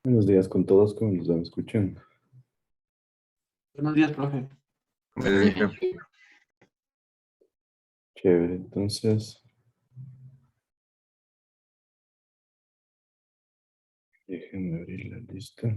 Buenos días con todos, ¿cómo nos van escuchando? Buenos días, profe. Chévere, entonces, déjenme abrir la lista.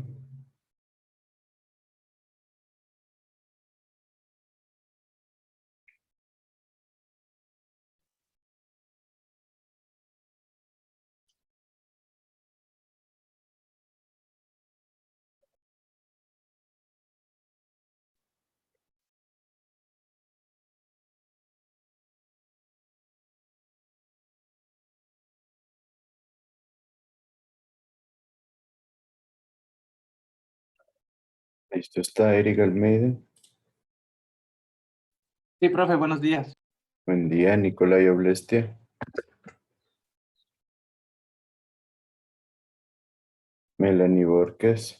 Listo, está Eric Almeida. Sí, profe, buenos días. Buen día, Nicolai Oblestia. Melanie Borges.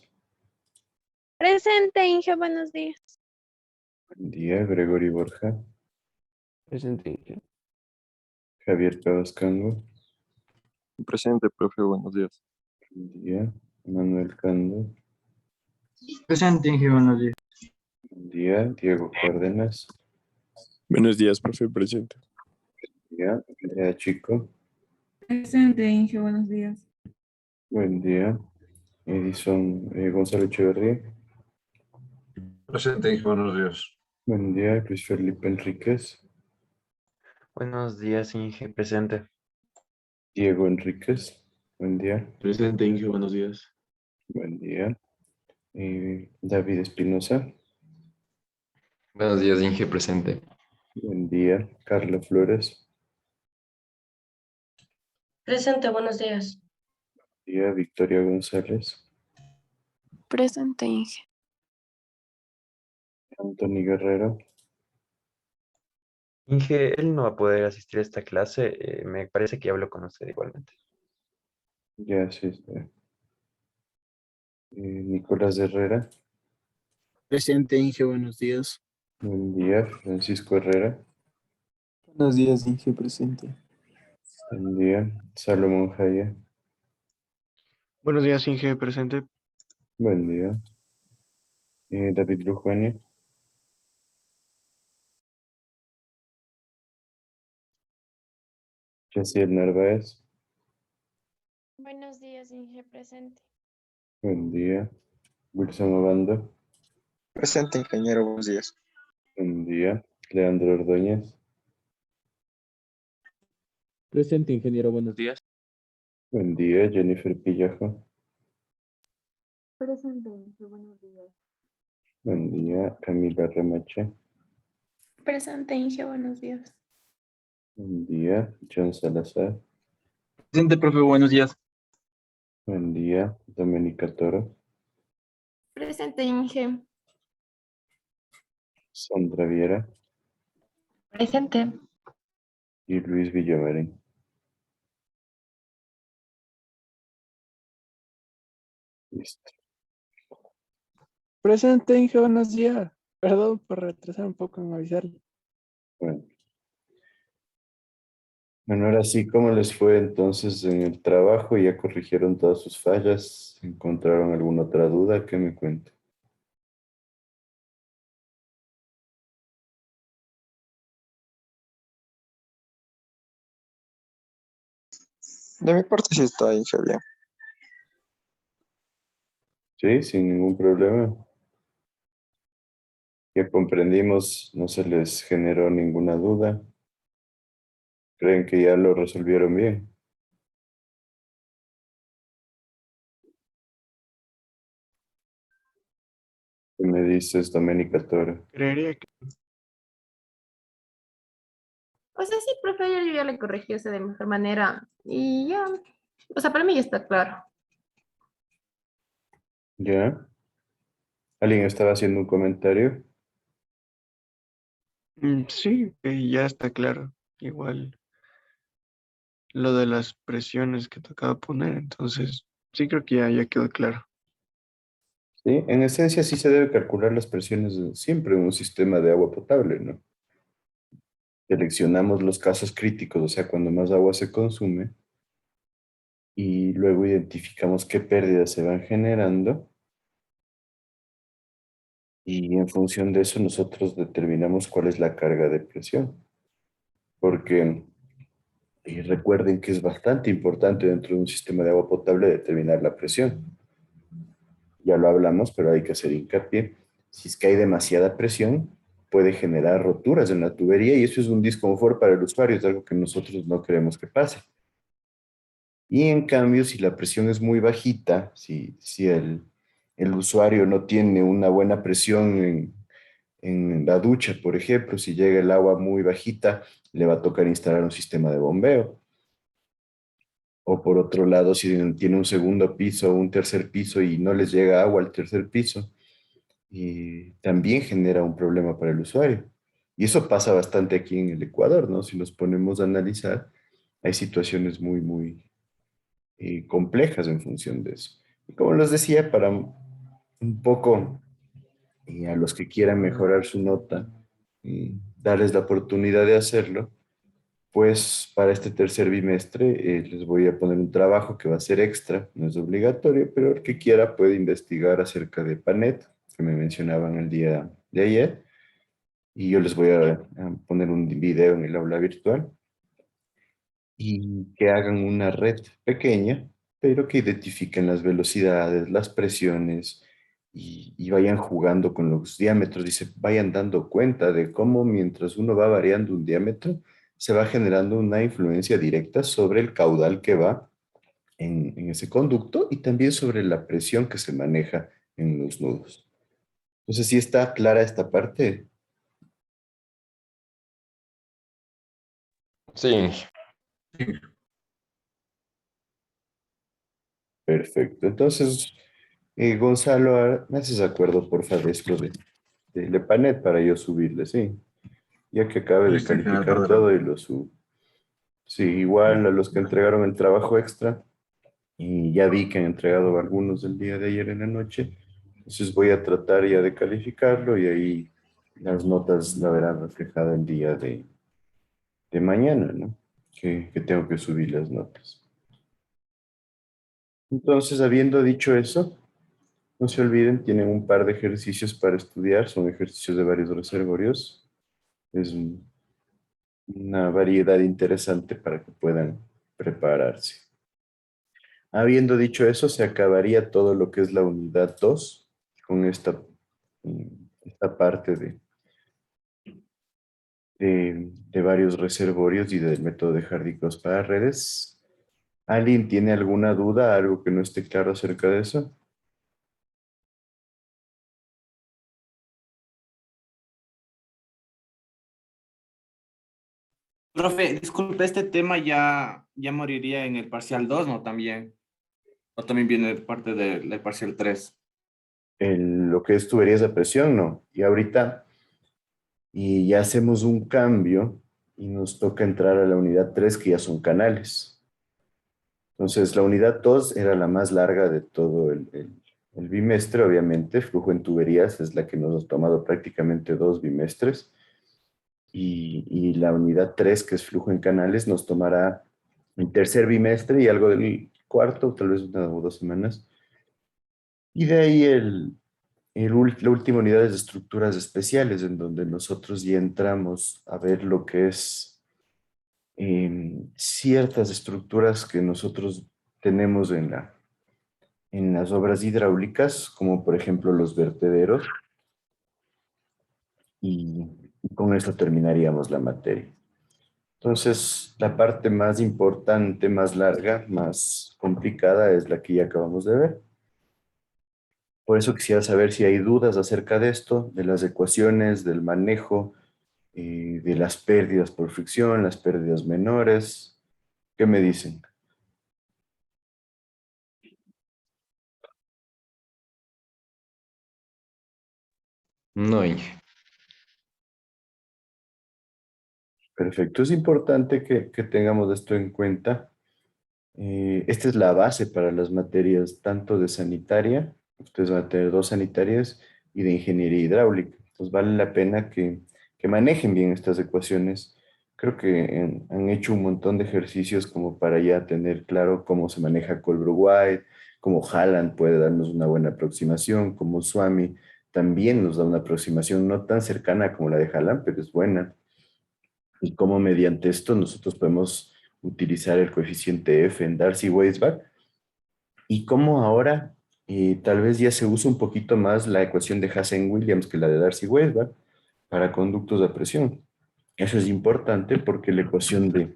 Presente, Inge, buenos días. Buen día, Gregory Borja. Presente. Javier Cabascango. Presente, profe, buenos días. Buen día, Manuel Cando. Presente, Inge, buenos días. Buen día, Diego Cárdenas. Buenos días, profe, presente. Buen día, Andrea Chico. Presente, Inge, buenos días. Buen día, Edison Gonzalo Echeverría. Presente, hijo, buenos días. Buen día, Luis Felipe Enríquez. Buenos días, Inge, presente. Diego Enríquez. Buen día. Presente, Inge, buenos días. Buen día. David Espinosa. Buenos días, Inge, presente. Buen día. Carla Flores. Presente, buenos días. Buen día. Victoria González. Presente, Inge. Anthony Guerrero. Inge, él no va a poder asistir a esta clase. Me parece que hablo con usted igualmente. Ya sí está. Nicolás Herrera. Presente, Inge, buenos días. Buen día. Francisco Herrera. Buenos días, Inge, presente. Buen día. Salomón Jaya. Buenos días, Inge, presente. Buen día. David Lujania. Yaciel Narváez. Buenos días, Inge, presente. Buen día. Wilson Obando. Presente, ingeniero, buenos días. Buen día. Leandro Ordóñez. Presente, ingeniero, buenos días. Buen día. Jennifer Pillajo. Presente, Inge, buenos días. Buen día. Camila Remache. Presente, Inge, buenos días. Buen día. John Salazar. Presente, profe, buenos días. Buen día. Doménica Toro. Presente, Inge. Sandra Viera. Presente. Y Luis Villamarín. Listo. Presente, Inge, buenos días. Perdón por retrasar un poco en avisarle. Bueno. Bueno, ahora sí, ¿cómo les fue entonces en el trabajo? ¿Ya corrigieron todas sus fallas? ¿Encontraron alguna otra duda? ¿Qué me cuentan? De mi parte sí está, Inge, bien. Sí, sin ningún problema. Ya comprendimos, no se les generó ninguna duda. ¿Creen que ya lo resolvieron bien? ¿Qué me dices, Doménica Toro? Creería que O sea, sí, profe, yo ya le corregí eso de mejor manera y ya, o sea, para mí ya está claro. ¿Ya? ¿Alguien estaba haciendo un comentario? sí, ya está claro. Igual lo de las presiones que tocaba poner, entonces sí creo que ya quedó claro. Sí, en esencia sí se debe calcular las presiones siempre en un sistema de agua potable, ¿no? Seleccionamos los casos críticos, o sea, cuando más agua se consume, y luego identificamos qué pérdidas se van generando y en función de eso nosotros determinamos cuál es la carga de presión. Porque recuerden que es bastante importante dentro de un sistema de agua potable determinar la presión. Ya lo hablamos, pero hay que hacer hincapié. Si es que hay demasiada presión, puede generar roturas en la tubería y eso es un disconfort para el usuario, es algo que nosotros no queremos que pase. Y en cambio, si la presión es muy bajita, si el usuario no tiene una buena presión en la ducha, por ejemplo, si llega el agua muy bajita, le va a tocar instalar un sistema de bombeo. O por otro lado, si tiene un segundo piso o un tercer piso y no les llega agua al tercer piso, y también genera un problema para el usuario. Y eso pasa bastante aquí en el Ecuador, ¿no? Si nos ponemos a analizar, hay situaciones muy complejas en función de eso. Y como les decía, para un poco a los que quieran mejorar su nota, darles la oportunidad de hacerlo, pues para este tercer bimestre les voy a poner un trabajo que va a ser extra, no es obligatorio, pero el que quiera puede investigar acerca de PANET, que me mencionaban el día de ayer, y yo les voy a poner un video en el aula virtual y que hagan una red pequeña, pero que identifiquen las velocidades, las presiones y vayan jugando con los diámetros y se vayan dando cuenta de cómo mientras uno va variando un diámetro, se va generando una influencia directa sobre el caudal que va en ese conducto y también sobre la presión que se maneja en los nudos. Entonces, ¿sí está clara esta parte? Sí, Inge. Perfecto. Entonces, Gonzalo, ¿me haces acuerdo, por favor, de esto de Lepanet para yo subirle? Sí, ya que acabe de calificar todo y lo subo. Sí, igual a los que entregaron el trabajo extra, y ya vi que han entregado algunos el día de ayer en la noche, entonces voy a tratar ya de calificarlo y ahí las notas la verán reflejada el día de mañana, ¿no? Que tengo que subir las notas. Entonces, habiendo dicho eso, no se olviden, tienen un par de ejercicios para estudiar, son ejercicios de varios reservorios. Es una variedad interesante para que puedan prepararse. Habiendo dicho eso, se acabaría todo lo que es la unidad 2 con esta parte de varios reservorios y del método de Hardy-Cross para redes. ¿Alguien tiene alguna duda, algo que no esté claro acerca de eso? Profe, disculpe, este tema ya moriría en el parcial 2, ¿no? También. O también viene parte del parcial 3. Lo que es tuberías de presión, no. Y ahorita, y ya hacemos un cambio y nos toca entrar a la unidad 3 que ya son canales. Entonces, la unidad 2 era la más larga de todo el bimestre, obviamente. Flujo en tuberías es la que nos ha tomado prácticamente 2 bimestres. Y la unidad 3 que es flujo en canales, nos tomará el tercer bimestre y algo del cuarto, tal vez una o 2 semanas. Y de ahí la última unidad es de estructuras especiales, en donde nosotros ya entramos a ver lo que es ciertas estructuras que nosotros tenemos en las obras hidráulicas, como por ejemplo los vertederos, y con esto terminaríamos la materia. Entonces, la parte más importante, más larga, más complicada es la que ya acabamos de ver. Por eso quisiera saber si hay dudas acerca de esto, de las ecuaciones, del manejo, de las pérdidas por fricción, las pérdidas menores. ¿Qué me dicen? No, Inge. Perfecto. Es importante que tengamos esto en cuenta. Esta es la base para las materias tanto de sanitaria, ustedes van a tener 2 sanitarias, y de ingeniería hidráulica. Entonces vale la pena que manejen bien estas ecuaciones Creo que han hecho un montón de ejercicios como para ya tener claro cómo se maneja Colbert White, cómo Haaland puede darnos una buena aproximación, como Swami también nos da una aproximación no tan cercana como la de Haaland, pero es buena. Y cómo mediante esto nosotros podemos utilizar el coeficiente F en Darcy-Weisbach y cómo ahora tal vez ya se usa un poquito más la ecuación de Hassen-Williams que la de Darcy-Weisbach para conductos de presión. Eso es importante porque la ecuación de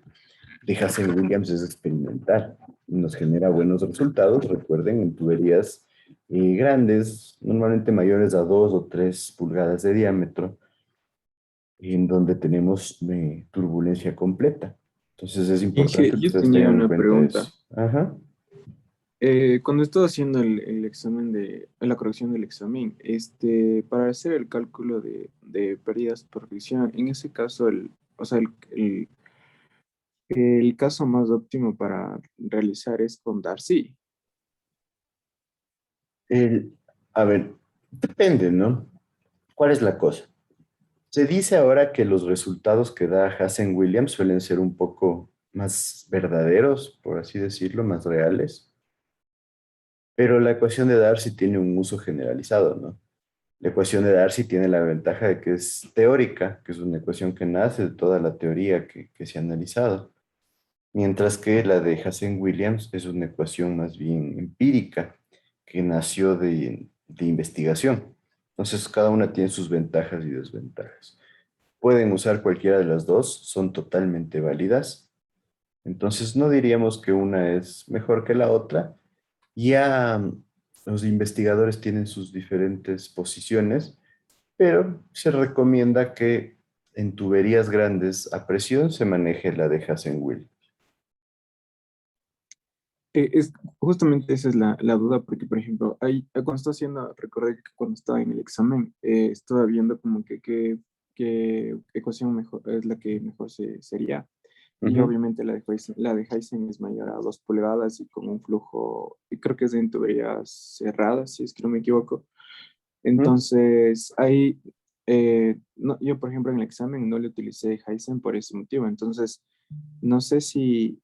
Hassen-Williams es experimental y nos genera buenos resultados, recuerden, en tuberías grandes, normalmente mayores a 2 o 3 pulgadas de diámetro, en donde tenemos turbulencia completa. Entonces es Inge, importante que yo ustedes tenía tengan en una cuenta eso. pregunta. Ajá. Cuando estaba haciendo el examen la corrección del examen, para hacer el cálculo de pérdidas por fricción, en ese caso, o sea, el caso más óptimo para realizar es con Darcy. El, a ver, depende, ¿no? ¿Cuál es la cosa? Se dice ahora que los resultados que da Hassen-Williams suelen ser un poco más verdaderos, por así decirlo, más reales, pero la ecuación de Darcy tiene un uso generalizado, ¿no? La ecuación de Darcy tiene la ventaja de que es teórica, que es una ecuación que nace de toda la teoría que se ha analizado, mientras que la de Hassen-Williams es una ecuación más bien empírica, que nació de investigación. Entonces, cada una tiene sus ventajas y desventajas. Pueden usar cualquiera de las dos, son totalmente válidas. Entonces, no diríamos que una es mejor que la otra. Ya los investigadores tienen sus diferentes posiciones, pero se recomienda que en tuberías grandes a presión se maneje la de Hassen-Williams. Justamente esa es la duda, porque, por ejemplo, cuando estaba haciendo, recordé que cuando estaba en el examen, estaba viendo como que qué ecuación mejor, es la que mejor sería. Y Ujú. obviamente la de Heisen es mayor a 2 pulgadas y con un flujo, y creo que es en tuberías cerradas, si es que no me equivoco. Ujú. Entonces, yo, por ejemplo, en el examen no le utilicé Heisen por ese motivo. Entonces, no sé si,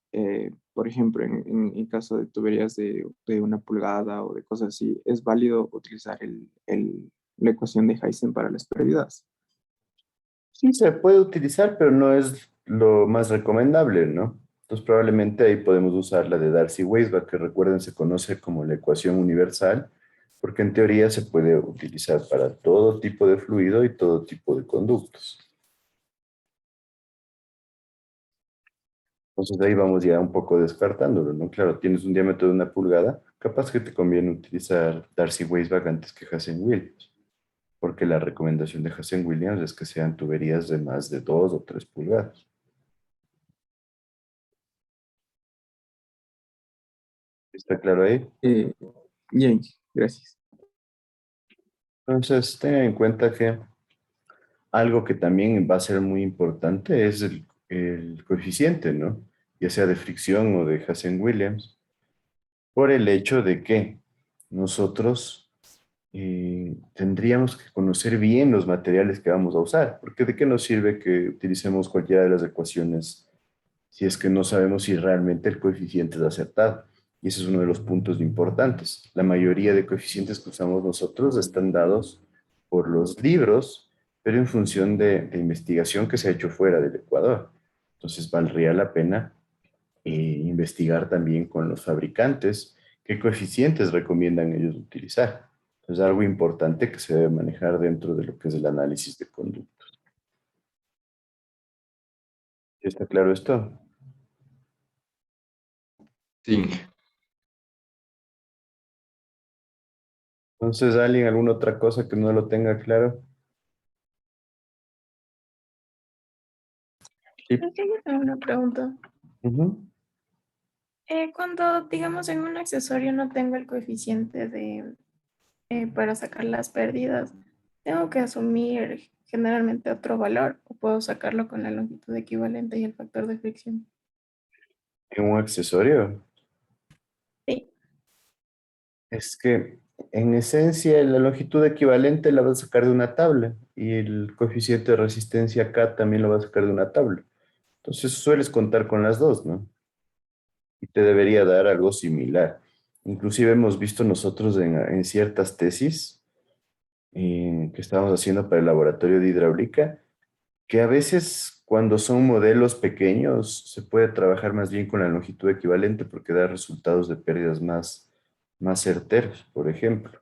por ejemplo, en caso de tuberías de 1 pulgada o de cosas así, es válido utilizar la ecuación de Heisen para las pérdidas. Sí, se puede utilizar, pero no es lo más recomendable, ¿no? Entonces probablemente ahí podemos usar la de Darcy-Weisbach, que recuerden se conoce como la ecuación universal, porque en teoría se puede utilizar para todo tipo de fluido y todo tipo de conductos. Entonces ahí vamos ya un poco descartándolo, ¿no? Claro, tienes un diámetro de 1 pulgada, capaz que te conviene utilizar Darcy-Weisbach antes que Hassen-Williams, porque la recomendación de Hassen-Williams es que sean tuberías de más de 2 o 3 pulgadas. ¿Está claro ahí? Bien, gracias. Entonces, tengan en cuenta que algo que también va a ser muy importante es el coeficiente, ¿no? Ya sea de fricción o de Hassen-Williams, por el hecho de que nosotros tendríamos que conocer bien los materiales que vamos a usar, porque ¿de qué nos sirve que utilicemos cualquiera de las ecuaciones si es que no sabemos si realmente el coeficiente es acertado? Y ese es uno de los puntos importantes. La mayoría de coeficientes que usamos nosotros están dados por los libros, pero en función de investigación que se ha hecho fuera del Ecuador. Entonces, valdría la pena investigar también con los fabricantes qué coeficientes recomiendan ellos utilizar. Es algo importante que se debe manejar dentro de lo que es el análisis de conductos. ¿Está claro esto? Sí. Entonces, ¿alguien alguna otra cosa que no lo tenga claro? Sí. Yo tengo una pregunta. Ujú. Cuando, digamos, en un accesorio no tengo el coeficiente para sacar las pérdidas, ¿tengo que asumir generalmente otro valor o puedo sacarlo con la longitud equivalente y el factor de fricción? En un accesorio. Sí. Es que en esencia la longitud equivalente la vas a sacar de una tabla y el coeficiente de resistencia K también lo vas a sacar de una tabla. Entonces sueles contar con las dos, ¿no? Y te debería dar algo similar. Inclusive hemos visto nosotros en ciertas tesis que estábamos haciendo para el laboratorio de hidráulica, que a veces cuando son modelos pequeños se puede trabajar más bien con la longitud equivalente porque da resultados de pérdidas más certeros, por ejemplo.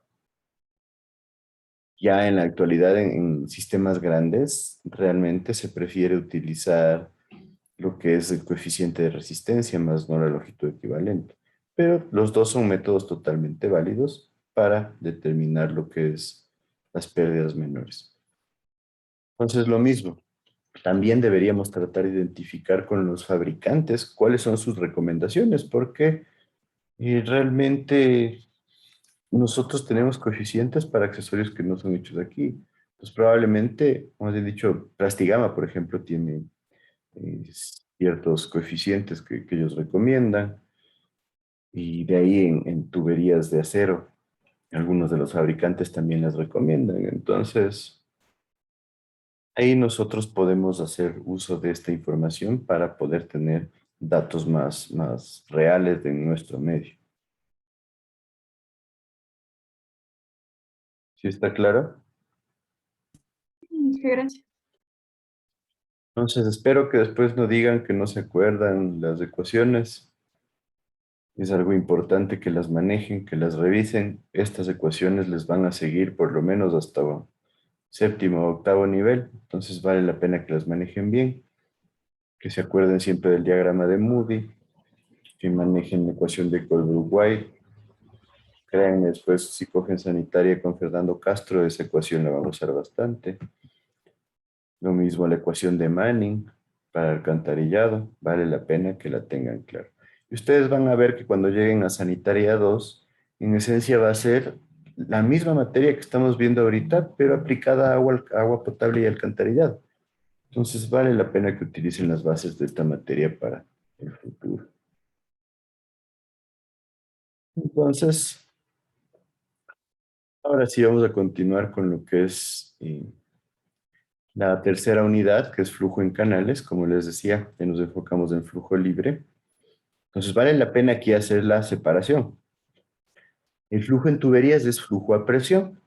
Ya en la actualidad en sistemas grandes realmente se prefiere utilizar lo que es el coeficiente de resistencia más no la longitud equivalente. Pero los dos son métodos totalmente válidos para determinar lo que es las pérdidas menores. Entonces lo mismo, también deberíamos tratar de identificar con los fabricantes cuáles son sus recomendaciones, porque realmente nosotros tenemos coeficientes para accesorios que no son hechos aquí. Pues probablemente, como he dicho, Plastigama, por ejemplo, tiene ciertos coeficientes que ellos recomiendan, y de ahí en tuberías de acero, algunos de los fabricantes también las recomiendan. Entonces, ahí nosotros podemos hacer uso de esta información para poder tener datos más reales de nuestro medio. ¿Sí está claro? Muchas gracias. Entonces, espero que después no digan que no se acuerdan las ecuaciones. Es algo importante que las manejen, que las revisen. Estas ecuaciones les van a seguir por lo menos hasta séptimo o octavo nivel. Entonces vale la pena que las manejen bien, que se acuerden siempre del diagrama de Moody, que manejen la ecuación de Colbert-White. Créanme, después si cogen sanitaria con Fernando Castro, esa ecuación la van a usar bastante. Lo mismo la ecuación de Manning para alcantarillado, vale la pena que la tengan claro. Y ustedes van a ver que cuando lleguen a Sanitaria 2, en esencia va a ser la misma materia que estamos viendo ahorita, pero aplicada a agua potable y alcantarillado. Entonces vale la pena que utilicen las bases de esta materia para el futuro. Entonces, ahora sí vamos a continuar con lo que es la tercera unidad, que es flujo en canales. Como les decía, que nos enfocamos en flujo libre. Entonces vale la pena aquí hacer la separación. El flujo en tuberías es flujo a presión.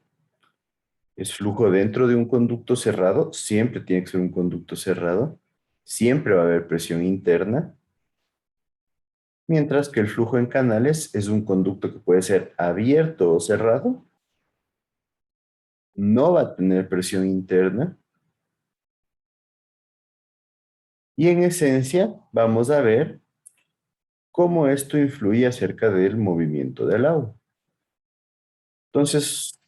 Es flujo dentro de un conducto cerrado. Siempre tiene que ser un conducto cerrado. Siempre va a haber presión interna. Mientras que el flujo en canales es un conducto que puede ser abierto o cerrado. No va a tener presión interna. Y en esencia vamos a ver cómo esto influye acerca del movimiento del agua. Entonces,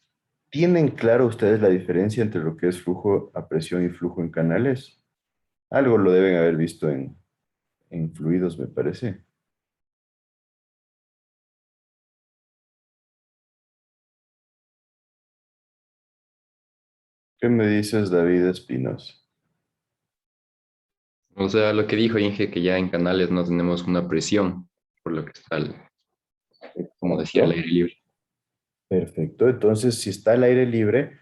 ¿tienen claro ustedes la diferencia entre lo que es flujo a presión y flujo en canales? Algo lo deben haber visto en fluidos, me parece. ¿Qué me dices, David Espinosa? O sea, lo que dijo Inge, que ya en canales no tenemos una presión, por lo que está, como decía, el Exacto. aire libre. Perfecto. Entonces, si está al aire libre,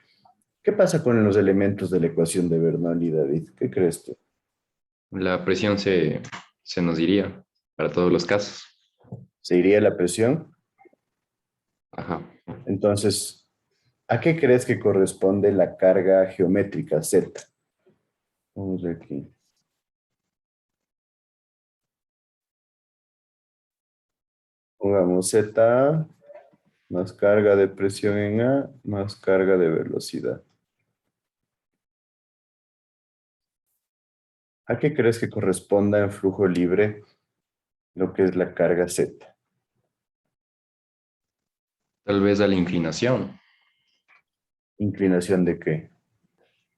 ¿qué pasa con los elementos de la ecuación de Bernoulli, David? ¿Qué crees tú? La presión se nos iría para todos los casos. ¿Se iría la presión? Ajá. Entonces, ¿a qué crees que corresponde la carga geométrica Z? Vamos a ver aquí. Pongamos Z más carga de presión en A más carga de velocidad. ¿A qué crees que corresponda en flujo libre lo que es la carga Z? Tal vez a la inclinación ¿Inclinación de qué?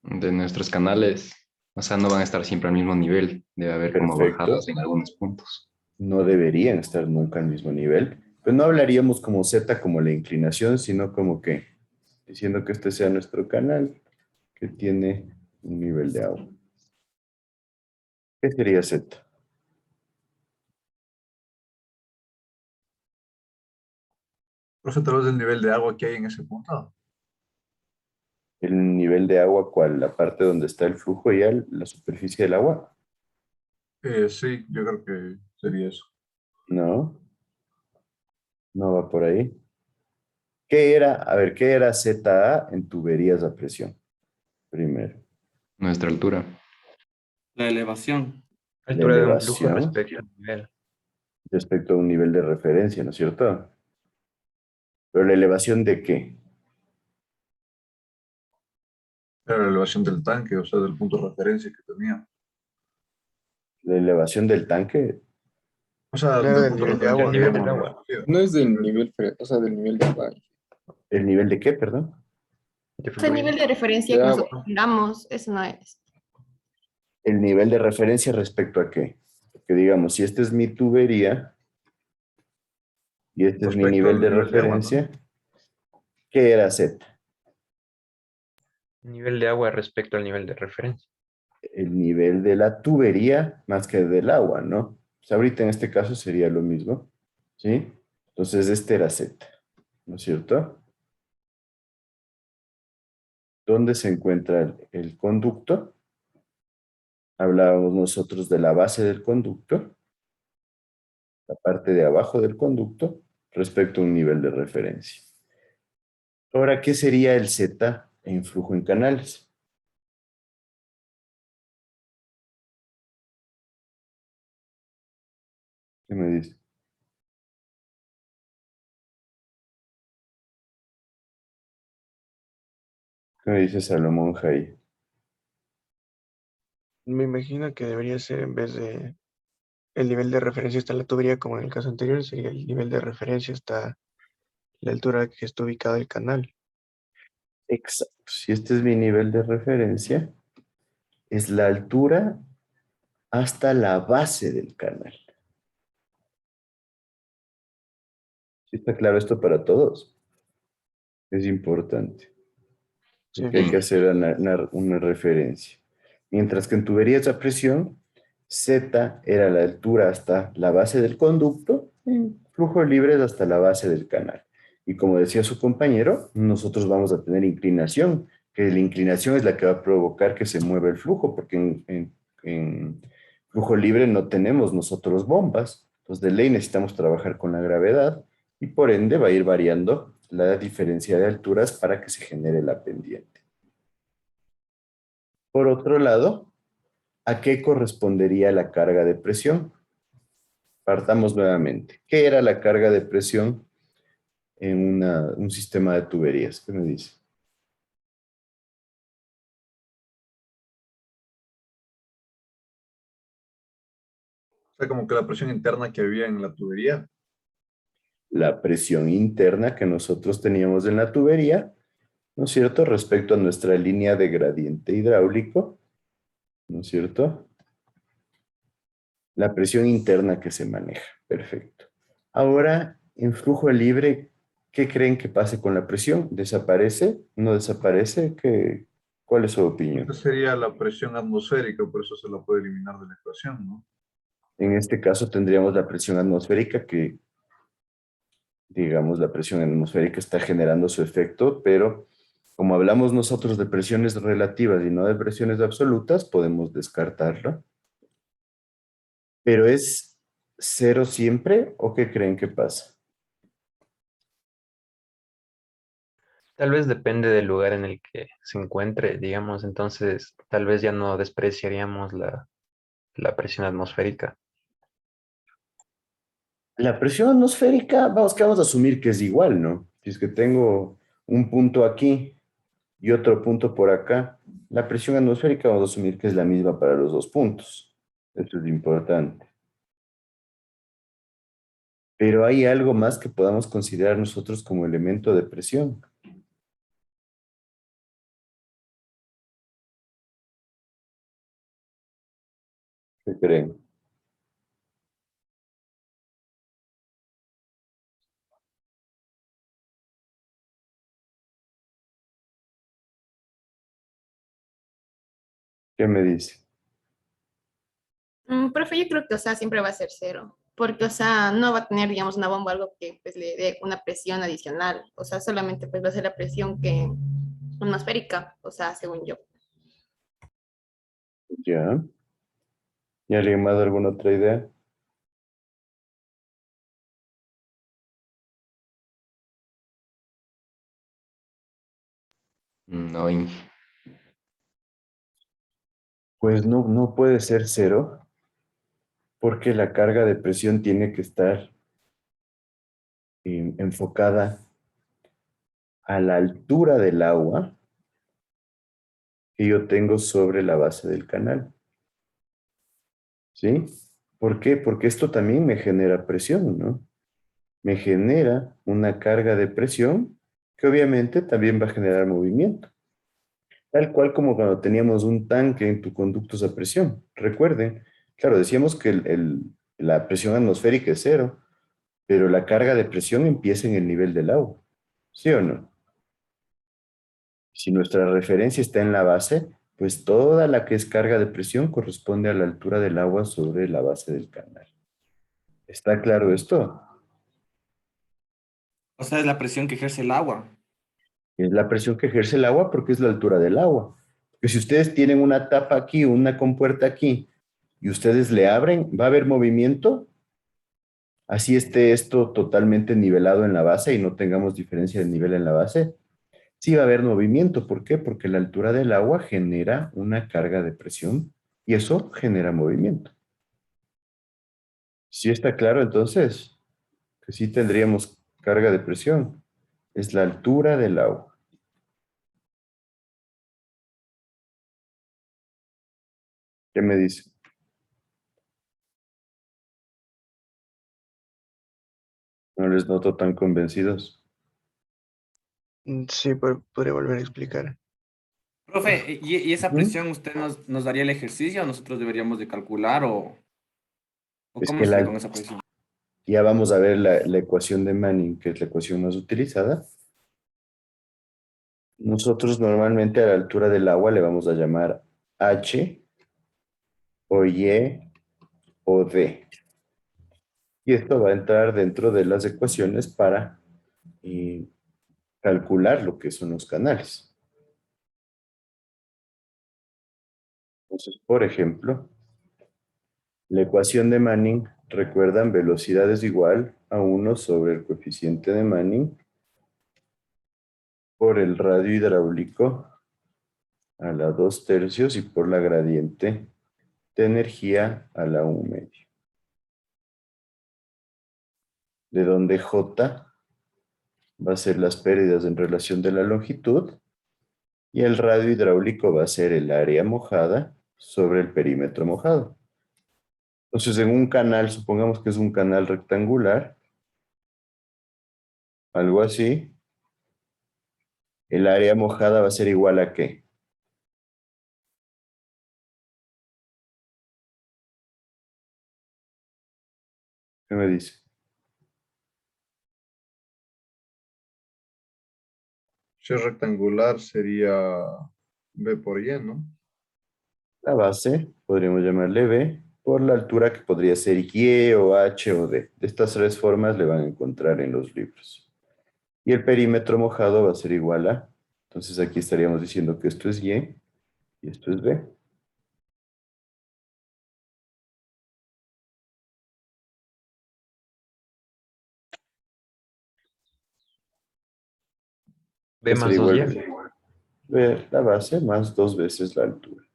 de nuestros canales. O sea, no van a estar siempre al mismo nivel. Debe haber como bajadas Perfecto. en algunos puntos. No deberían estar nunca al mismo nivel. Pues no hablaríamos como Z como la inclinación, sino como que diciendo que este sea nuestro canal que tiene un nivel de agua. ¿Qué sería Z? Profe, tal vez el nivel de agua que hay en ese punto. El nivel de agua, ¿cuál? La parte donde está el flujo y la superficie del agua. Sí, yo creo que sería eso. No, no va por ahí. ¿Qué era? A ver, ¿qué era ZA en tuberías a presión? Primero, Nuestra altura. La elevación. la Altura de un flujo elevación respecto al nivel. respecto a un nivel de referencia, ¿no es cierto? Pero la elevación de qué? Era la elevación del tanque, o sea, del punto de referencia que tenía. La elevación del tanque, O sea, Claro, del del punto de nivel de referencia, agua. El nivel digamos, del de agua. la salida. No es del nivel, o sea, del nivel de agua. ¿el nivel de qué, perdón? De O sea, el nivel fluido. de referencia De que agua. nosotros tengamos, eso no es. El nivel de referencia respecto a qué. Que digamos, si esta es mi tubería y este es mi Respecto nivel al de nivel de agua, ¿no? referencia, ¿qué era Z? Nivel de agua respecto al nivel de referencia. El nivel de la tubería más que del agua, ¿no? O sea, ahorita en este caso sería lo mismo, ¿sí? Entonces este era Z, ¿no es cierto? ¿Dónde se encuentra el conducto? Hablábamos nosotros de la base del conducto, la parte de abajo del conducto, respecto a un nivel de referencia. Ahora, ¿qué sería el Z en flujo en canales? ¿Qué me dice? ¿Qué me dice Salomón Jai? Me imagino que debería ser en vez de el nivel de referencia está la tubería, como en el caso anterior, sería el nivel de referencia está la altura que está ubicado el canal. Exacto. Si este es mi nivel de referencia, es la altura hasta la base del canal. ¿Sí está claro esto para todos? Es importante. Sí. Porque hay que hacer una referencia. Mientras que en tuberías a presión, Z era la altura hasta la base del conducto, en flujo libre es hasta la base del canal. Y como decía su compañero, nosotros vamos a tener inclinación, que la inclinación es la que va a provocar que se mueva el flujo, porque en flujo libre no tenemos nosotros bombas. Entonces, de ley necesitamos trabajar con la gravedad y por ende va a ir variando la diferencia de alturas para que se genere la pendiente. Por otro lado, ¿a qué correspondería la carga de presión? Partamos nuevamente. ¿Qué era la carga de presión en un sistema de tuberías? ¿Qué me dice? O sea, como que la presión interna que había en la tubería. La presión interna que nosotros teníamos en la tubería, ¿no es cierto? Respecto a nuestra línea de gradiente hidráulico, ¿no es cierto? La presión interna que se maneja. Perfecto. Ahora, en flujo libre, ¿qué creen que pase con la presión? ¿Desaparece? ¿No desaparece? ¿Cuál es su Esta opinión? sería la presión atmosférica, por eso se la puede eliminar de la ecuación, ¿no? En este caso tendríamos la presión atmosférica que, digamos, la presión atmosférica está generando su efecto, pero como hablamos nosotros de presiones relativas y no de presiones absolutas, podemos descartarla. ¿Pero es cero siempre o qué creen que pasa? Tal vez depende del lugar en el que se encuentre, digamos, entonces tal vez ya no despreciaríamos la presión atmosférica. La presión atmosférica, vamos, que vamos a asumir que es igual, ¿no? Si es que tengo un punto aquí y otro punto por acá, la presión atmosférica vamos a asumir que es la misma para los dos puntos. Esto es importante. Pero hay algo más que podamos considerar nosotros como elemento de presión. ¿Qué creen? ¿Qué me dice? Profe, yo creo que, o sea, siempre va a ser cero, porque, o sea, no va a tener, digamos, una bomba, algo que pues le dé una presión adicional, o sea, solamente pues va a ser la presión que atmosférica, o sea, según yo. Ya. ¿Y alguien más alguna otra idea? No, Inge. Pues no, no puede ser cero, porque la carga de presión tiene que estar enfocada a la altura del agua que yo tengo sobre la base del canal. ¿Sí? ¿Por qué? Porque esto también me genera presión, ¿no? Me genera una carga de presión que obviamente también va a generar movimiento. Tal cual como cuando teníamos un tanque en tu conductos a presión. Recuerden, claro, decíamos que la presión atmosférica es cero, pero la carga de presión empieza en el nivel del agua. ¿Sí o no? Si nuestra referencia está en la base, pues toda la que es carga de presión corresponde a la altura del agua sobre la base del canal. ¿Está claro esto? O sea, es la presión que ejerce el agua. Es la presión que ejerce el agua porque es la altura del agua. Porque si ustedes tienen una tapa aquí, una compuerta aquí, y ustedes le abren, ¿va a haber movimiento? Así esté esto totalmente nivelado en la base y no tengamos diferencia de nivel en la base. Sí va a haber movimiento. ¿Por qué? Porque la altura del agua genera una carga de presión y eso genera movimiento. ¿Sí está claro entonces? Que sí tendríamos carga de presión. Es la altura del agua. ¿Qué me dice? No les noto tan convencidos. Sí, podría volver a explicar. Profe, ¿y esa ¿Mm? presión usted nos daría el ejercicio o nosotros deberíamos de calcular o Es cómo que sigue con esa presión? ya vamos a ver la ecuación de Manning, que es la ecuación más utilizada. Nosotros normalmente a la altura del agua le vamos a llamar H o Y o D. Y esto va a entrar dentro de las ecuaciones para eh, calcular lo que son los canales. Entonces, por ejemplo, la ecuación de Manning, recuerdan, velocidad es igual a 1 sobre el coeficiente de Manning por el radio hidráulico a la 2/3 y por la gradiente de energía a la 1/2. De donde J va a ser las pérdidas en relación de la longitud y el radio hidráulico va a ser el área mojada sobre el perímetro mojado. Entonces, en un canal, supongamos que es un canal rectangular, algo así, el área mojada va a ser igual a ¿qué? ¿Qué me dice? Si es rectangular sería B por Y, ¿no? La base, podríamos llamarle B, por la altura que podría ser Y o H o D. De estas tres formas le van a encontrar en los libros. Y el perímetro mojado va a ser igual a, entonces aquí estaríamos diciendo que esto es Y y esto es B. Va B a ser más 2 igual ya. B, la base más 2 veces la altura.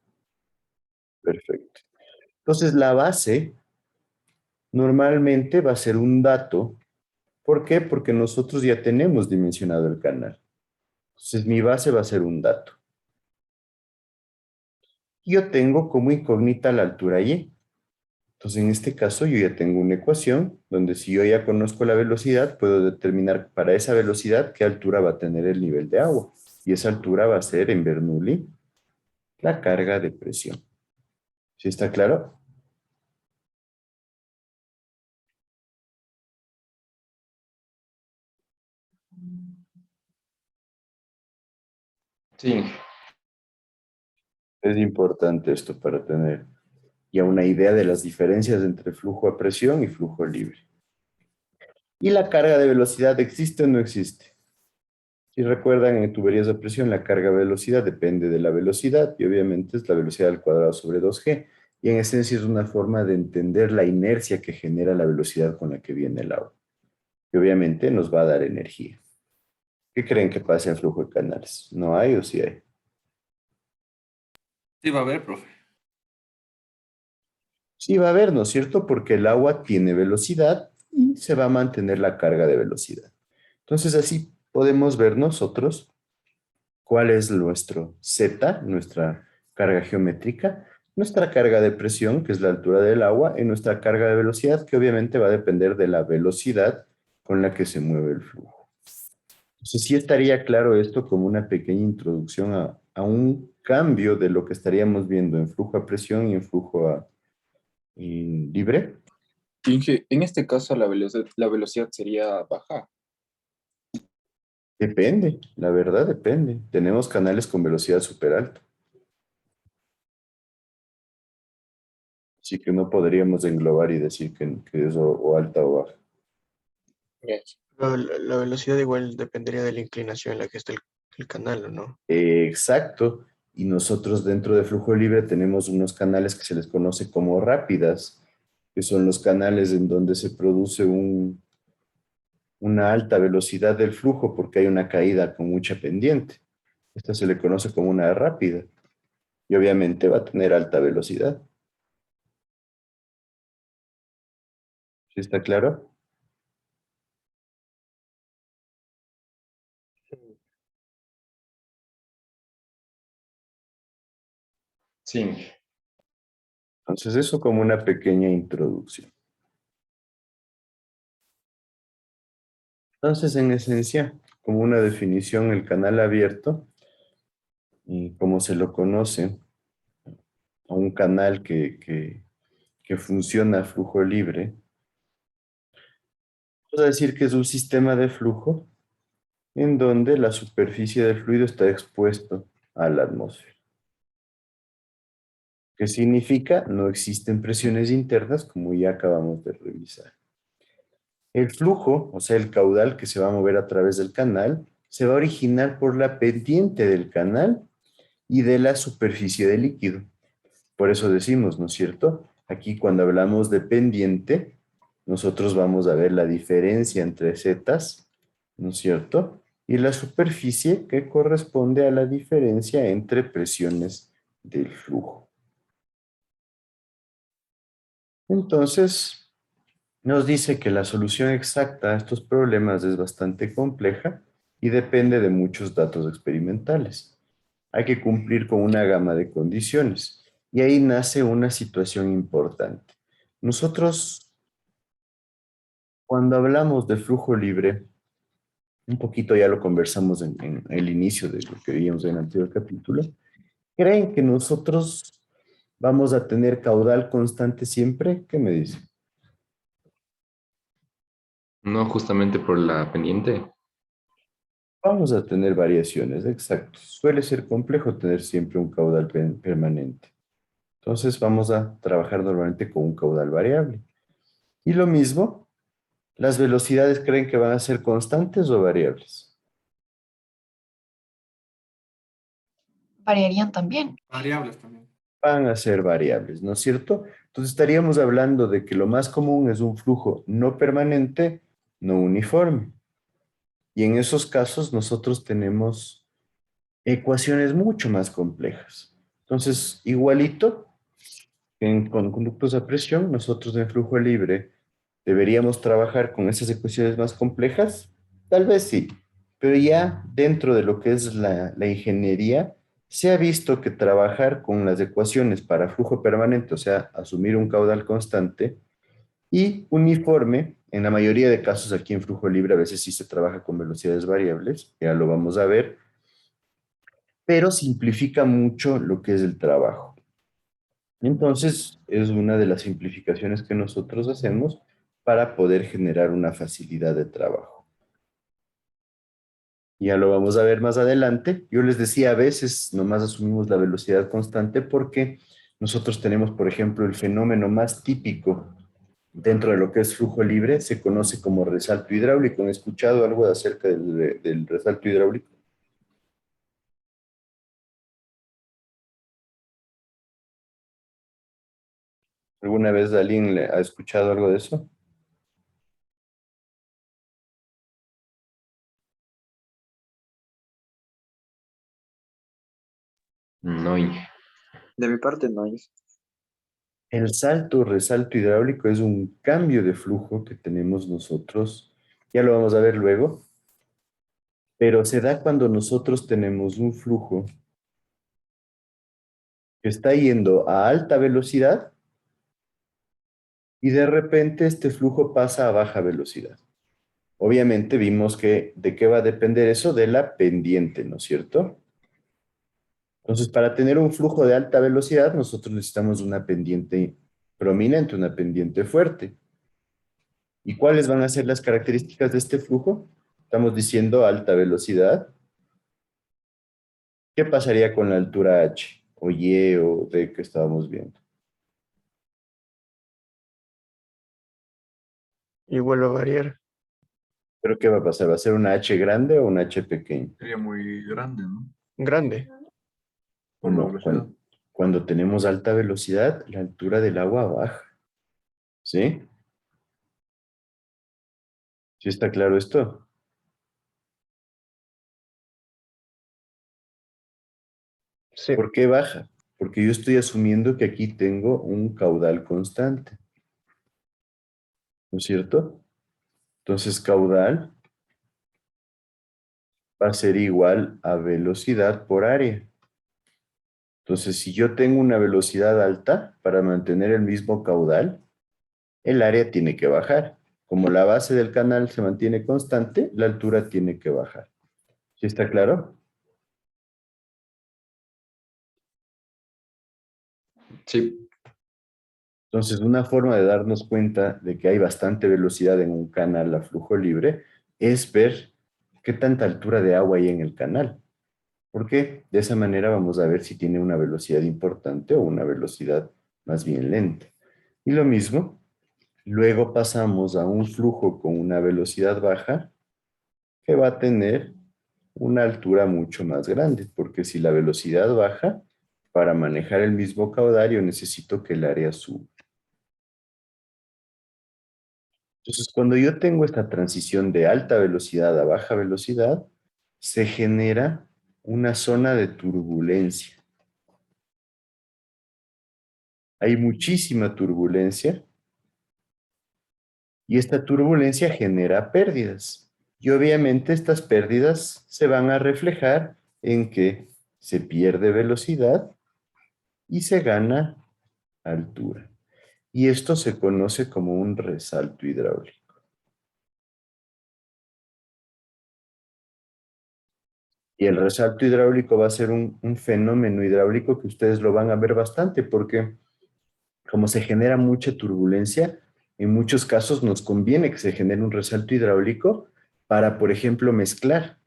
Perfecto. Entonces la base normalmente va a ser un dato. ¿Por qué? Porque nosotros ya tenemos dimensionado el canal. Entonces mi base va a ser un dato. Yo tengo como incógnita la altura Y. Entonces, en este caso, yo ya tengo una ecuación donde si yo ya conozco la velocidad, puedo determinar para esa velocidad qué altura va a tener el nivel de agua. Y esa altura va a ser en Bernoulli la carga de presión. ¿Sí está claro? Sí, Es importante esto para tener ya una idea de las diferencias entre flujo a presión y flujo libre. ¿Y la carga de velocidad existe o no existe? Si recuerdan, en tuberías de presión, la carga velocidad depende de la velocidad y obviamente es la velocidad al cuadrado sobre 2G. Y en esencia es una forma de entender la inercia que genera la velocidad con la que viene el agua. Y obviamente nos va a dar energía. ¿Qué creen que pasa en flujo de canales? ¿No hay o sí hay? Sí, va a haber, profe. Sí va a haber, ¿no es cierto? Porque el agua tiene velocidad y se va a mantener la carga de velocidad. Entonces así podemos ver nosotros cuál es nuestro Z, nuestra carga geométrica, nuestra carga de presión, que es la altura del agua, y nuestra carga de velocidad, que obviamente va a depender de la velocidad con la que se mueve el flujo. Entonces sí estaría claro esto como una pequeña introducción a un cambio de lo que estaríamos viendo en flujo a presión y en flujo libre. Inge, en este caso la velocidad sería baja. Depende, la verdad depende. Tenemos canales con velocidad súper alta. Así que no podríamos englobar y decir que es o alta o baja. La velocidad igual dependería de la inclinación en la que esté el canal, ¿o no? Exacto. Y nosotros dentro de flujo libre tenemos unos canales que se les conoce como rápidas, que son los canales en donde se produce una alta velocidad del flujo porque hay una caída con mucha pendiente. Esta se le conoce como una rápida y obviamente va a tener alta velocidad. ¿Sí está claro? Sí. Entonces eso como una pequeña introducción. Entonces en esencia, como una definición, el canal abierto, y como se lo conoce, a un canal que funciona a flujo libre, vamos a decir que es un sistema de flujo en donde la superficie del fluido está expuesto a la atmósfera. ¿Qué significa? No existen presiones internas como ya acabamos de revisar. El flujo, o sea, el caudal que se va a mover a través del canal, se va a originar por la pendiente del canal y de la superficie del líquido. Por eso decimos, ¿no es cierto? Aquí cuando hablamos de pendiente, nosotros vamos a ver la diferencia entre zetas, ¿no es cierto? Y la superficie que corresponde a la diferencia entre presiones del flujo. Entonces, nos dice que la solución exacta a estos problemas es bastante compleja y depende de muchos datos experimentales. Hay que cumplir con una gama de condiciones y ahí nace una situación importante. Nosotros, cuando hablamos de flujo libre, un poquito ya lo conversamos en el inicio de lo que veíamos en el anterior capítulo, ¿creen que nosotros vamos a tener caudal constante siempre? ¿Qué me dice? No justamente por la pendiente. Vamos a tener variaciones, exacto. Suele ser complejo tener siempre un caudal permanente. Entonces vamos a trabajar normalmente con un caudal variable. Y lo mismo, ¿las velocidades creen que van a ser constantes o variables? Variarían también. Variables también. Van a ser variables, ¿no es cierto? Entonces estaríamos hablando de que lo más común es un flujo no permanente, no uniforme. Y en esos casos nosotros tenemos ecuaciones mucho más complejas. Entonces, igualito con conductos a presión, nosotros en flujo libre deberíamos trabajar con esas ecuaciones más complejas. Tal vez sí, pero ya dentro de lo que es la ingeniería, se ha visto que trabajar con las ecuaciones para flujo permanente, o sea, asumir un caudal constante y uniforme, en la mayoría de casos aquí en flujo libre a veces sí se trabaja con velocidades variables, ya lo vamos a ver, pero simplifica mucho lo que es el trabajo. Entonces, es una de las simplificaciones que nosotros hacemos para poder generar una facilidad de trabajo. Ya lo vamos a ver más adelante. Yo les decía, a veces nomás asumimos la velocidad constante porque nosotros tenemos, por ejemplo, el fenómeno más típico dentro de lo que es flujo libre, se conoce como resalto hidráulico. ¿Han escuchado algo acerca del resalto hidráulico? ¿Alguna vez alguien le ha escuchado algo de eso? No, Inge. De mi parte, no. El salto o resalto hidráulico es un cambio de flujo que tenemos nosotros, ya lo vamos a ver luego, pero se da cuando nosotros tenemos un flujo que está yendo a alta velocidad y de repente este flujo pasa a baja velocidad. Obviamente vimos que de qué va a depender eso, de la pendiente, ¿no es cierto? Entonces, para tener un flujo de alta velocidad, nosotros necesitamos una pendiente prominente, una pendiente fuerte. ¿Y cuáles van a ser las características de este flujo? Estamos diciendo alta velocidad. ¿Qué pasaría con la altura h o y o d que estábamos viendo? Igual va a variar. ¿Pero qué va a pasar? ¿Va a ser una h grande o una h pequeña? Sería muy grande, ¿no? Grande. Por la No, velocidad. cuando tenemos alta velocidad, la altura del agua baja. ¿Sí? ¿Sí está claro esto? Sí. ¿Por qué baja? Porque yo estoy asumiendo que aquí tengo un caudal constante. ¿No es cierto? Entonces, caudal va a ser igual a velocidad por área. Entonces, si yo tengo una velocidad alta para mantener el mismo caudal, el área tiene que bajar. Como la base del canal se mantiene constante, la altura tiene que bajar. ¿Sí está claro? Sí, Entonces, una forma de darnos cuenta de que hay bastante velocidad en un canal a flujo libre es ver qué tanta altura de agua hay en el canal. Porque de esa manera vamos a ver si tiene una velocidad importante o una velocidad más bien lenta. Y lo mismo, luego pasamos a un flujo con una velocidad baja que va a tener una altura mucho más grande, porque si la velocidad baja, para manejar el mismo caudal yo necesito que el área suba. Entonces, cuando yo tengo esta transición de alta velocidad a baja velocidad, se genera una zona de turbulencia. Hay muchísima turbulencia y esta turbulencia genera pérdidas. Y obviamente estas pérdidas se van a reflejar en que se pierde velocidad y se gana altura. Y esto se conoce como un resalto hidráulico. Y el resalto hidráulico va a ser un fenómeno hidráulico que ustedes lo van a ver bastante porque como se genera mucha turbulencia, en muchos casos nos conviene que se genere un resalto hidráulico para, por ejemplo, mezclar.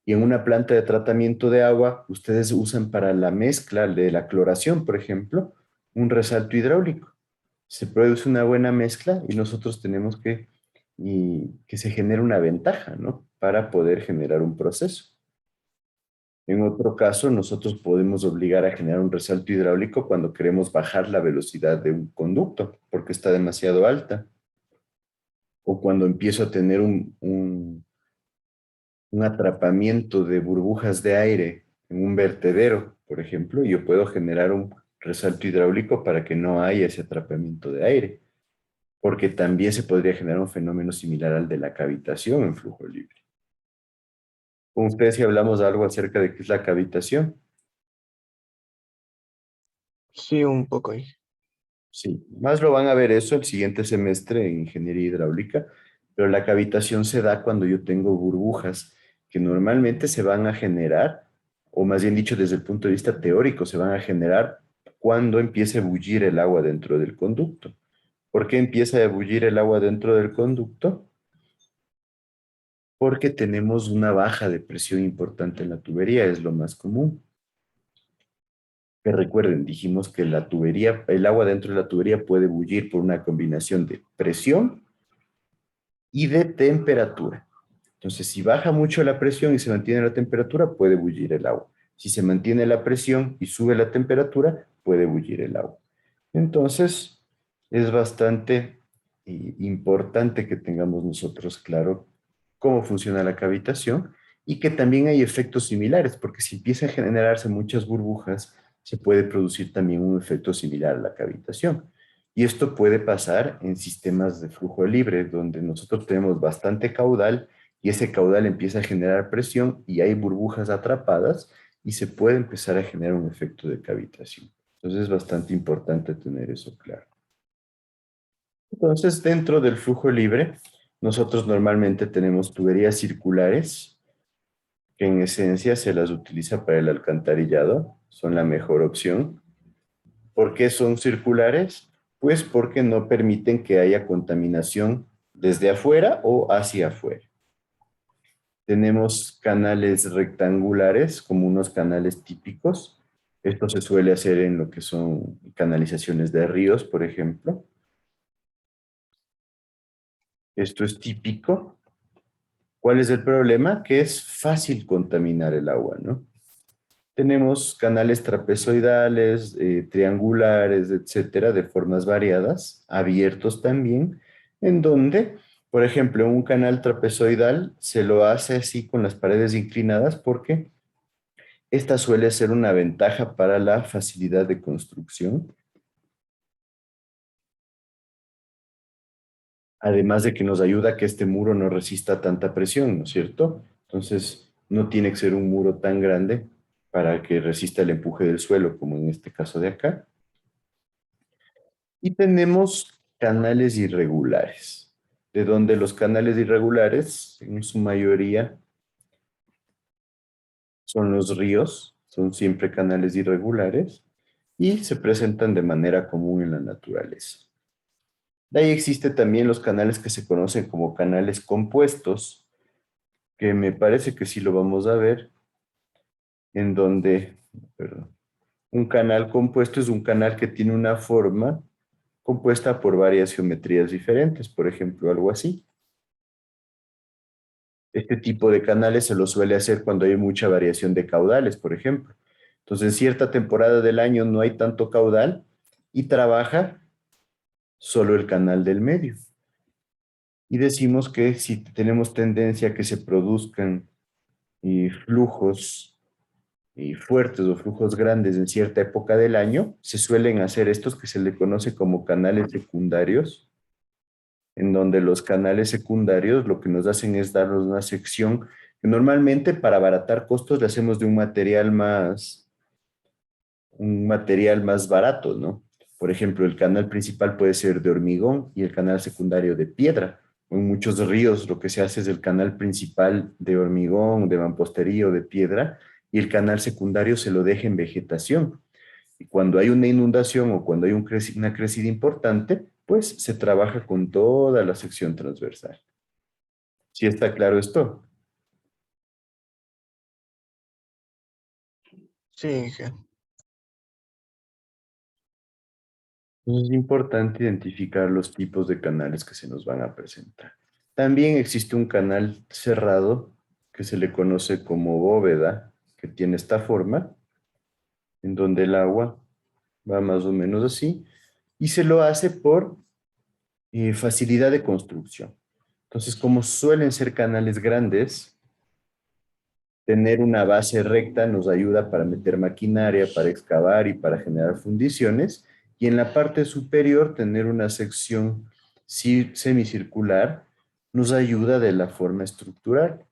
Y en una planta de tratamiento de agua, ustedes usan para la mezcla de la cloración, por ejemplo, un resalto hidráulico. Se produce una buena mezcla y nosotros tenemos que se genere una ventaja, ¿no? Para poder generar un proceso. En otro caso, nosotros podemos obligar a generar un resalto hidráulico cuando queremos bajar la velocidad de un conducto porque está demasiado alta. O cuando empiezo a tener un atrapamiento de burbujas de aire en un vertedero, por ejemplo, yo puedo generar un resalto hidráulico para que no haya ese atrapamiento de aire, porque también se podría generar un fenómeno similar al de la cavitación en flujo libre. Con ustedes si hablamos algo acerca de qué es la cavitación. Sí, un poco ahí. Sí, más lo van a ver eso el siguiente semestre en ingeniería hidráulica, pero la cavitación se da cuando yo tengo burbujas que normalmente se van a generar, o más bien dicho desde el punto de vista teórico, se van a generar cuando empiece a bullir el agua dentro del conducto. ¿Por qué empieza a bullir el agua dentro del conducto? Porque tenemos una baja de presión importante en la tubería, es lo más común. Que recuerden, dijimos que la tubería, el agua dentro de la tubería puede bullir por una combinación de presión y de temperatura. Entonces, si baja mucho la presión y se mantiene la temperatura, puede bullir el agua. Si se mantiene la presión y sube la temperatura, puede bullir el agua. Entonces, es bastante importante que tengamos nosotros claro cómo funciona la cavitación y que también hay efectos similares, porque si empiezan a generarse muchas burbujas, se puede producir también un efecto similar a la cavitación. Y esto puede pasar en sistemas de flujo libre, donde nosotros tenemos bastante caudal y ese caudal empieza a generar presión y hay burbujas atrapadas y se puede empezar a generar un efecto de cavitación. Entonces es bastante importante tener eso claro. Entonces, dentro del flujo libre, nosotros normalmente tenemos tuberías circulares, que en esencia se las utiliza para el alcantarillado, son la mejor opción. ¿Por qué son circulares? Pues porque no permiten que haya contaminación desde afuera o hacia afuera. Tenemos canales rectangulares, como unos canales típicos. Esto se suele hacer en lo que son canalizaciones de ríos, por ejemplo. Esto es típico. ¿Cuál es el problema? Que es fácil contaminar el agua, ¿no? Tenemos canales trapezoidales, triangulares, etcétera, de formas variadas, abiertos también, en donde, por ejemplo, un canal trapezoidal se lo hace así con las paredes inclinadas porque esta suele ser una ventaja para la facilidad de construcción. Además de que nos ayuda a que este muro no resista tanta presión, ¿no es cierto? Entonces, no tiene que ser un muro tan grande para que resista el empuje del suelo, como en este caso de acá. Y tenemos canales irregulares, de donde los canales irregulares, en su mayoría, son los ríos, son siempre canales irregulares, y se presentan de manera común en la naturaleza. De ahí existen también los canales que se conocen como canales compuestos, que me parece que sí lo vamos a ver, en donde, perdón, un canal compuesto es un canal que tiene una forma compuesta por varias geometrías diferentes, por ejemplo, algo así. Este tipo de canales se lo suele hacer cuando hay mucha variación de caudales, por ejemplo. Entonces, en cierta temporada del año no hay tanto caudal y trabaja solo el canal del medio. Y decimos que si tenemos tendencia a que se produzcan flujos fuertes o flujos grandes en cierta época del año, se suelen hacer estos que se le conoce como canales secundarios, en donde los canales secundarios lo que nos hacen es darnos una sección que normalmente para abaratar costos le hacemos de un material más barato, ¿no? Por ejemplo, el canal principal puede ser de hormigón y el canal secundario de piedra. En muchos ríos lo que se hace es el canal principal de hormigón, de mampostería o de piedra, y el canal secundario se lo deja en vegetación. Y cuando hay una inundación o cuando hay una crecida importante, pues se trabaja con toda la sección transversal. ¿Sí está claro esto? Sí, Inge. Entonces es importante identificar los tipos de canales que se nos van a presentar. También existe un canal cerrado que se le conoce como bóveda, que tiene esta forma, en donde el agua va más o menos así, y se lo hace por facilidad de construcción. Entonces, como suelen ser canales grandes, tener una base recta nos ayuda para meter maquinaria, para excavar y para generar fundiciones, y en la parte superior tener una sección semicircular nos ayuda de la forma estructural.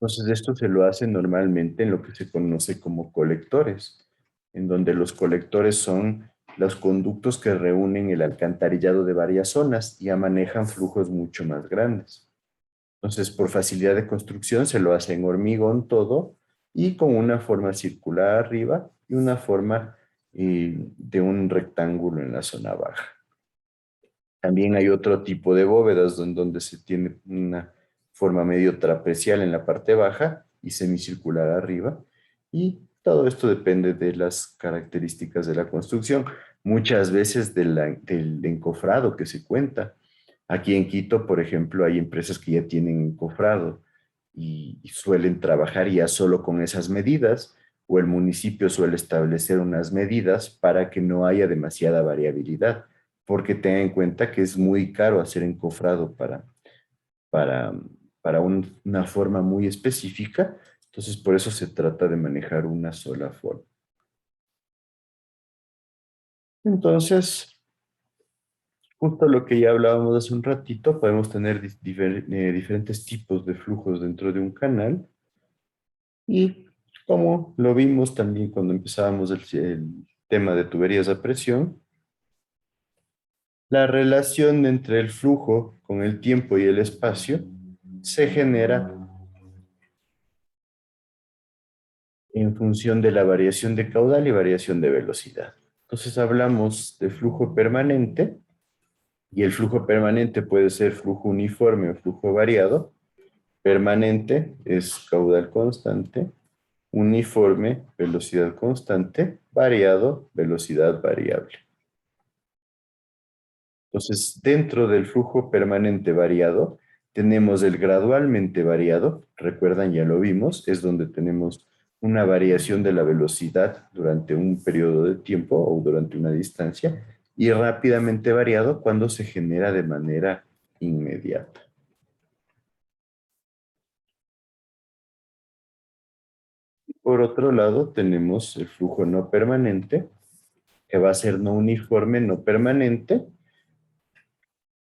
Entonces esto se lo hace normalmente en lo que se conoce como colectores, en donde los colectores son los conductos que reúnen el alcantarillado de varias zonas y ya manejan flujos mucho más grandes. Entonces, por facilidad de construcción se lo hace en hormigón todo y con una forma circular arriba y una forma de un rectángulo en la zona baja. También hay otro tipo de bóvedas donde se tiene una forma medio trapezial en la parte baja y semicircular arriba. Y todo esto depende de las características de la construcción, muchas veces del encofrado que se cuenta. Aquí en Quito, por ejemplo, hay empresas que ya tienen encofrado y suelen trabajar ya solo con esas medidas, o el municipio suele establecer unas medidas para que no haya demasiada variabilidad, porque tenga en cuenta que es muy caro hacer encofrado para, una forma muy específica. Entonces, por eso se trata de manejar una sola forma. Entonces, justo lo que ya hablábamos hace un ratito, podemos tener diferentes tipos de flujos dentro de un canal. Y como lo vimos también cuando empezábamos el tema de tuberías a presión, la relación entre el flujo con el tiempo y el espacio se genera en función de la variación de caudal y variación de velocidad. Entonces hablamos de flujo permanente, y el flujo permanente puede ser flujo uniforme o flujo variado. Permanente es caudal constante, uniforme, velocidad constante, variado, velocidad variable. Entonces, dentro del flujo permanente variado, tenemos el gradualmente variado. Recuerdan, ya lo vimos, es donde tenemos una variación de la velocidad durante un periodo de tiempo o durante una distancia, y rápidamente variado cuando se genera de manera inmediata. Por otro lado, tenemos el flujo no permanente, que va a ser no uniforme, no permanente.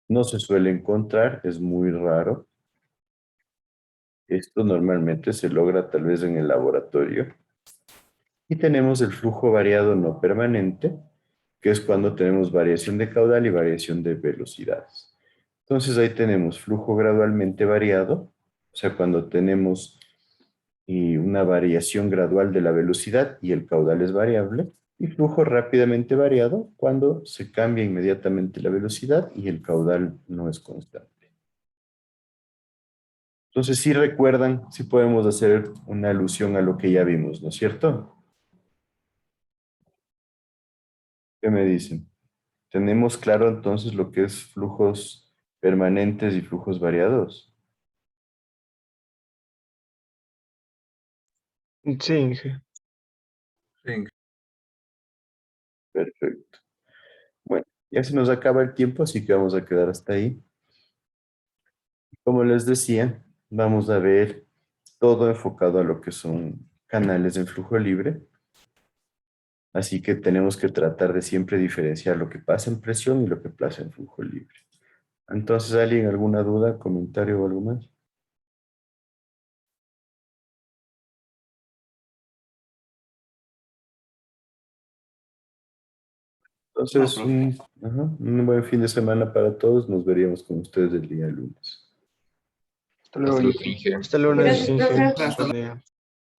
No se suele encontrar, es muy raro. Esto normalmente se logra tal vez en el laboratorio. Y tenemos el flujo variado no permanente, que es cuando tenemos variación de caudal y variación de velocidades. Entonces ahí tenemos flujo gradualmente variado, o sea, cuando tenemos una variación gradual de la velocidad y el caudal es variable, y flujo rápidamente variado cuando se cambia inmediatamente la velocidad y el caudal no es constante. Entonces, si recuerdan, sí podemos hacer una alusión a lo que ya vimos, ¿no es cierto? ¿Qué me dicen? ¿Tenemos claro entonces lo que es flujos permanentes y flujos variados? Sí, Inge. Sí. Perfecto. Bueno, ya se nos acaba el tiempo, así que vamos a quedar hasta ahí. Como les decía, vamos a ver todo enfocado a lo que son canales en flujo libre. Así que tenemos que tratar de siempre diferenciar lo que pasa en presión y lo que pasa en flujo libre. Entonces, ¿alguien alguna duda, comentario o algo más? No, Entonces, profe. un buen fin de semana para todos. Nos veríamos con ustedes el día lunes. Hasta luego, Hasta luego, Inge. Inge. Hasta lunes, Gracias, Inge. profe. Buen día.